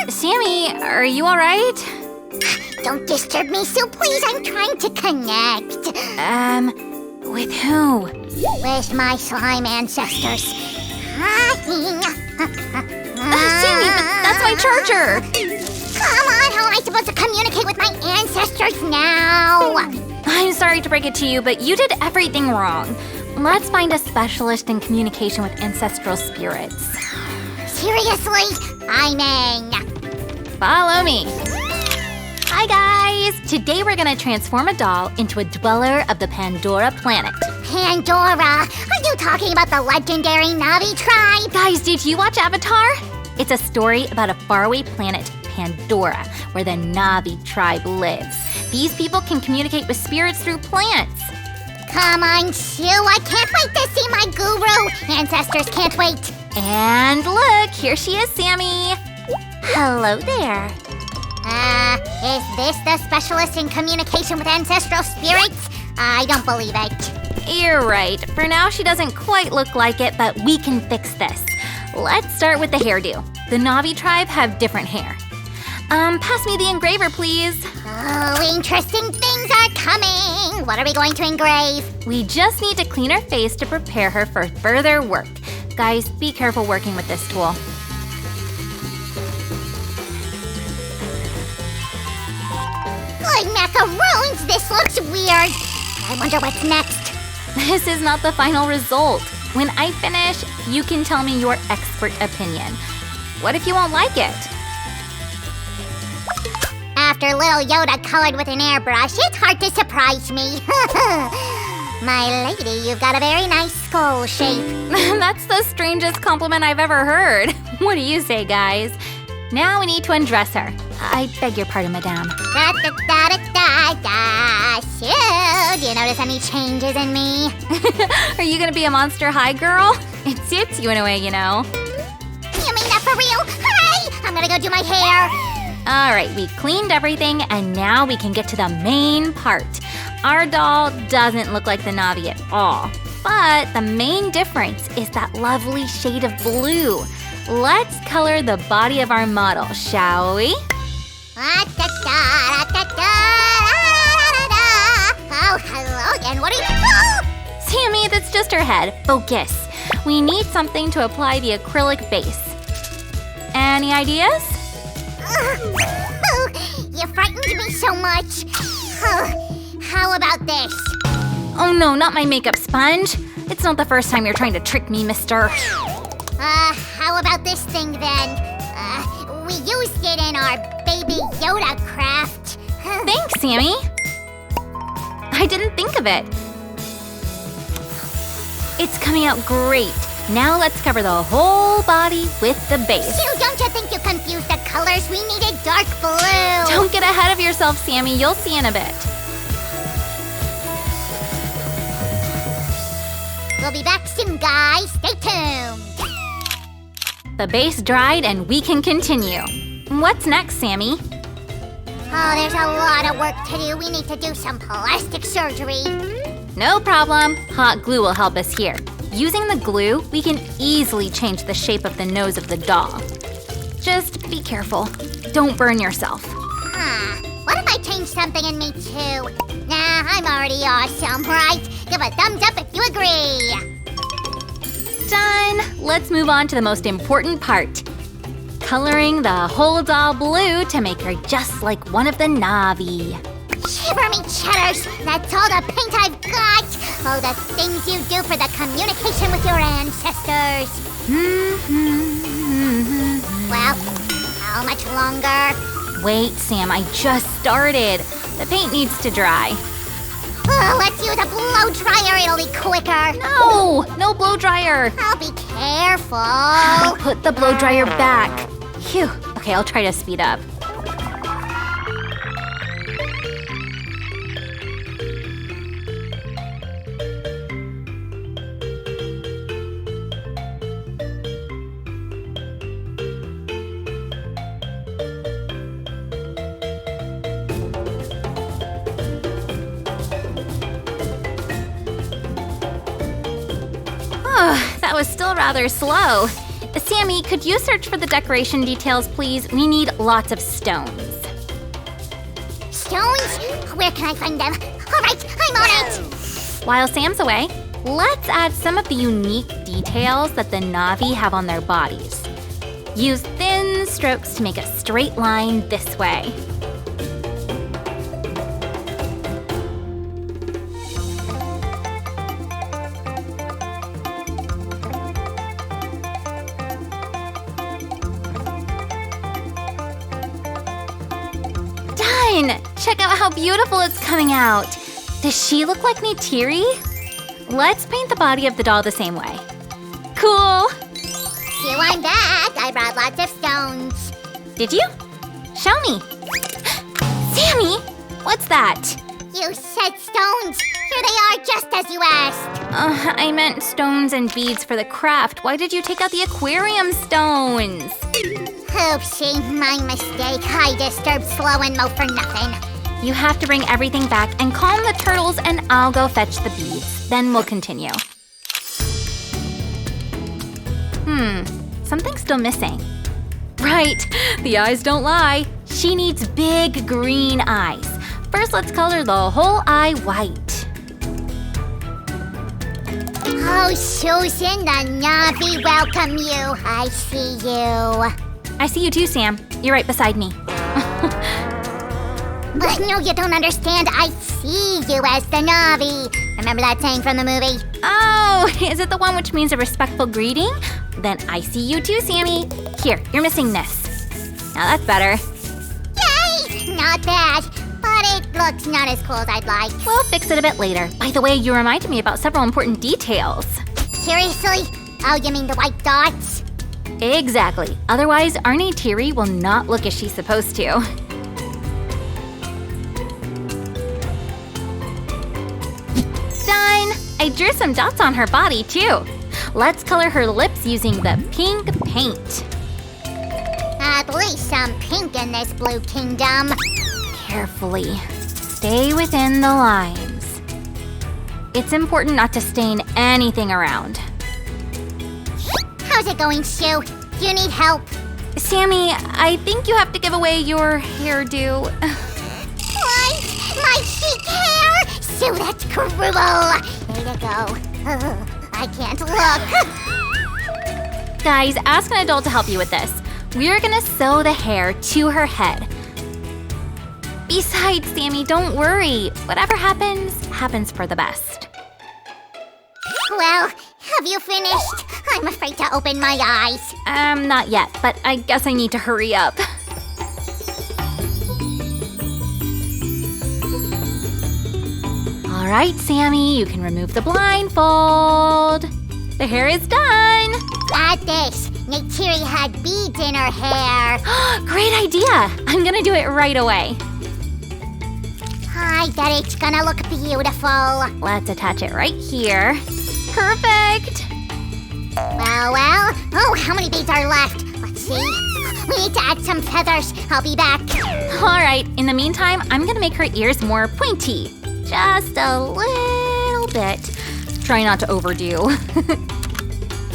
Sammy, are you all right? Don't disturb me, Sue, please. I'm trying to connect. With who? With my slime ancestors. Sammy, but that's my charger. Come on, how am I supposed to communicate with my ancestors now? I'm sorry to break it to you, but you did everything wrong. Let's find a specialist in communication with ancestral spirits. Seriously? I'm in. Follow me. Hi guys! Today we're gonna transform a doll into a dweller of the Pandora planet. Pandora? Are you talking about the legendary Navi tribe? Guys, did you watch Avatar? It's a story about a faraway planet, Pandora, where the Navi tribe lives. These people can communicate with spirits through plants. Come on, Sue, I can't wait to see my guru. Ancestors can't wait. And look, here she is, Sammy. Hello there. Is this the specialist in communication with ancestral spirits? I don't believe it. You're right. For now, she doesn't quite look like it, but we can fix this. Let's start with the hairdo. The Navi tribe have different hair. Pass me the engraver, please. Oh, interesting things are coming. What are we going to engrave? We just need to clean her face to prepare her for further work. Guys, be careful working with this tool. Like macaroons, this looks weird. I wonder what's next. This is not the final result. When I finish, you can tell me your expert opinion. What if you won't like it? After little Yoda colored with an airbrush, it's hard to surprise me. My lady, you've got a very nice skull shape. That's the strangest compliment I've ever heard. What do you say, guys? Now we need to undress her. I beg your pardon, madame. Sue, do you notice any changes in me? Are you gonna be a Monster High girl? It suits you in a way, you know. You mean that for real? Hurry! I'm gonna go do my hair. All right, we cleaned everything, and now we can get to the main part. Our doll doesn't look like the Navi at all, but the main difference is that lovely shade of blue. Let's color the body of our model, shall we? Oh, hello again. What are you... Oh! Sammy, that's just her head. Focus. We need something to apply the acrylic base. Any ideas? You frightened me so much. How about this? Oh no, not my makeup sponge. It's not the first time you're trying to trick me, mister. How about this thing then? We used it in our baby Yoda craft. Thanks, Sammy. I didn't think of it. It's coming out great. Now let's cover the whole body with the base. Sue, don't you think you confused the colors? We needed dark blue. Don't get ahead of yourself, Sammy. You'll see in a bit. We'll be back soon, guys. Stay tuned. The base dried and we can continue. What's next, Sammy? Oh, there's a lot of work to do. We need to do some plastic surgery. No problem. Hot glue will help us here. Using the glue, we can easily change the shape of the nose of the doll. Just be careful. Don't burn yourself. What if I change something in me too? Nah, I'm already awesome, right? Give a thumbs up if you agree. Done. Let's move on to the most important part. Coloring the whole doll blue to make her just like one of the Navi. Shiver me cheddars! That's all the paint I've got! All the things you do for the communication with your ancestors. Well, how much longer? Wait, Sam, I just started. The paint needs to dry. Let's use a blow dryer, it'll be quicker. No blow dryer. I'll be careful. Put the blow dryer back. Phew. Okay, I'll try to speed up. That was still rather slow. Sammy, could you search for the decoration details, please? We need lots of stones. Stones? Where can I find them? All right, I'm on it. While Sam's away, let's add some of the unique details that the Na'vi have on their bodies. Use thin strokes to make a straight line this way. Done! Check out how beautiful it's coming out. Does she look like Neytiri? Let's paint the body of the doll the same way. Cool! So I'm back. I brought lots of stones. Did you? Show me. Sammy, what's that? You said stones. Here they are, just as you asked. I meant stones and beads for the craft. Why did you take out the aquarium stones? Oopsie, my mistake. I disturbed Slow and Mo for nothing. You have to bring everything back and calm the turtles, and I'll go fetch the beads. Then we'll continue. Something's still missing. Right, the eyes don't lie. She needs big green eyes. First, let's color the whole eye white. Oh, Susan, the Na'vi welcome you. I see you. I see you too, Sam. You're right beside me. No, you don't understand. I see you as the Na'vi. Remember that saying from the movie? Oh, is it the one which means a respectful greeting? Then I see you too, Sammy. Here, you're missing this. Now that's better. Yay! Not bad, but it looks not as cool as I'd like. We'll fix it a bit later. By the way, you reminded me about several important details. Seriously? Oh, you mean the white dots? Exactly. Otherwise, our Neytiri will not look as she's supposed to. Done! I drew some dots on her body, too. Let's color her lips using the pink paint. At least some pink in this blue kingdom. Carefully. Stay within the lines. It's important not to stain anything around. How's it going, Sue? Do you need help? Sammy, I think you have to give away your hairdo. What? My chic hair? Sue, that's cruel. Way to go. I can't look. Guys, ask an adult to help you with this. We're gonna sew the hair to her head. Besides, Sammy, don't worry. Whatever happens, happens for the best. Well, have you finished? I'm afraid to open my eyes. Not yet, but I guess I need to hurry up. All right, Sammy, you can remove the blindfold. The hair is done. At this, Neytiri had beads in her hair. Great idea. I'm gonna do it right away. I bet it's gonna look beautiful. Let's attach it right here. Perfect. Well. Oh, how many beads are left? Let's see. We need to add some feathers. I'll be back. All right, in the meantime, I'm gonna make her ears more pointy. Just a little bit. Try not to overdo.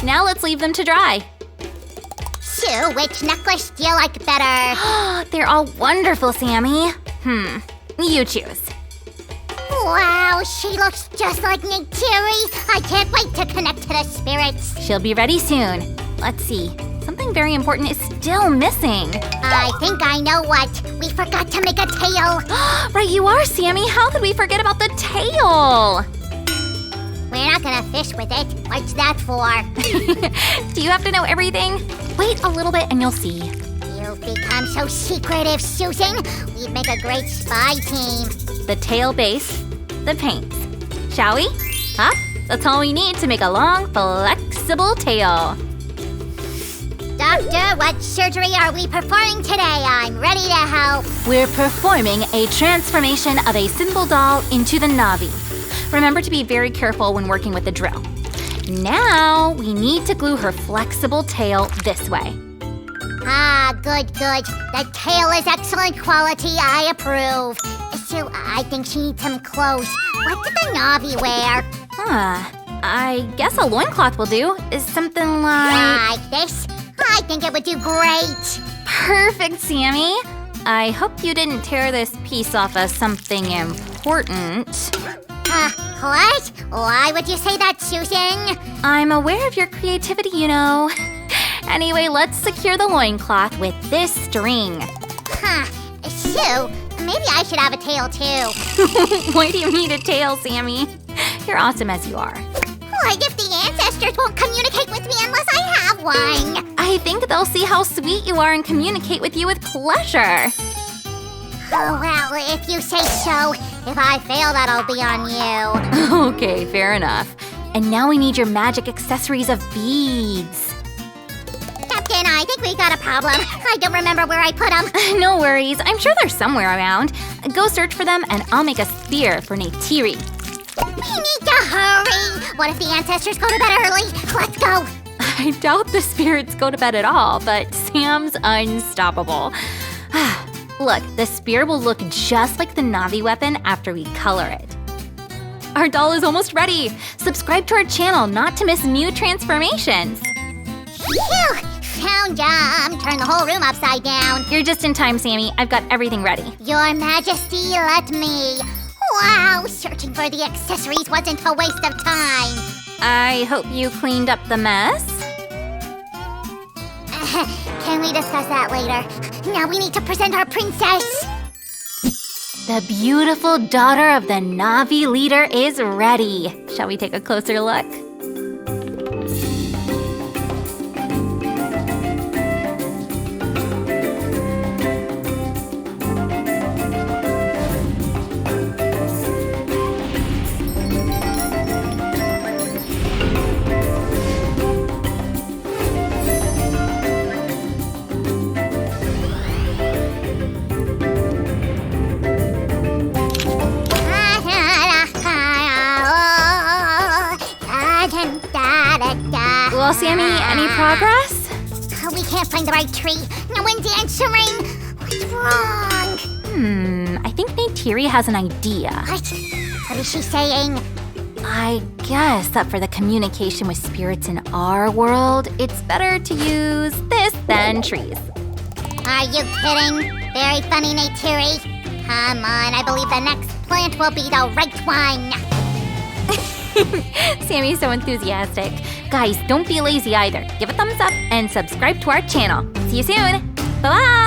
Now let's leave them to dry. Sue, which necklace do you like better? They're all wonderful, Sammy. You choose. Wow, she looks just like Neytiri. I can't wait to connect to the spirits. She'll be ready soon. Let's see. Something very important is still missing. I think I know what. We forgot to make a tail. Right, you are, Sammy. How could we forget about the tail? We're not gonna fish with it. What's that for? Do you have to know everything? Wait a little bit and you'll see. You've become so secretive, Susan. We'd make a great spy team. The tail base, the paints. Shall we? Huh? That's all we need to make a long, flexible tail. Doctor, what surgery are we performing today? I'm ready to help. We're performing a transformation of a simple doll into the Na'vi. Remember to be very careful when working with the drill. Now, we need to glue her flexible tail this way. Ah, good. The tail is excellent quality. I approve. So, I think she needs some clothes. What did the Na'vi wear? I guess a loincloth will do. Is something like this? I think it would do great. Perfect, Sammy. I hope you didn't tear this piece off of something important. What? Why would you say that, Susan? I'm aware of your creativity, you know. Anyway, let's secure the loincloth with this string. Sue, maybe I should have a tail too. Why do you need a tail, Sammy? You're awesome as you are. What if the ancestors won't communicate with me unless I have one? I think they'll see how sweet you are and communicate with you with pleasure. Oh, well, if you say so. If I fail, that'll be on you. Okay, fair enough. And now we need your magic accessories of beads. Captain, I think we got a problem. I don't remember where I put them. No worries, I'm sure they're somewhere around. Go search for them and I'll make a spear for Neytiri. We need to hurry. What if the ancestors go to bed early? Let's go. I doubt the spirits go to bed at all, but Sam's unstoppable. Look, the spear will look just like the Navi weapon after we color it. Our doll is almost ready. Subscribe to our channel not to miss new transformations. Phew! Found ya. Turn the whole room upside down. You're just in time, Sammy. I've got everything ready. Your Majesty, let me. Wow, searching for the accessories wasn't a waste of time. I hope you cleaned up the mess. Can we discuss that later? Now we need to present our princess. The beautiful daughter of the Navi leader is ready. Shall we take a closer look? Well, Sammy, any progress? We can't find the right tree. No one's answering. What's wrong? I think Neytiri has an idea. What is she saying? I guess that for the communication with spirits in our world, it's better to use this than trees. Are you kidding? Very funny, Neytiri. Come on, I believe the next plant will be the right one. Sammy's so enthusiastic. Guys, don't be lazy either. Give a thumbs up and subscribe to our channel. See you soon. Bye-bye.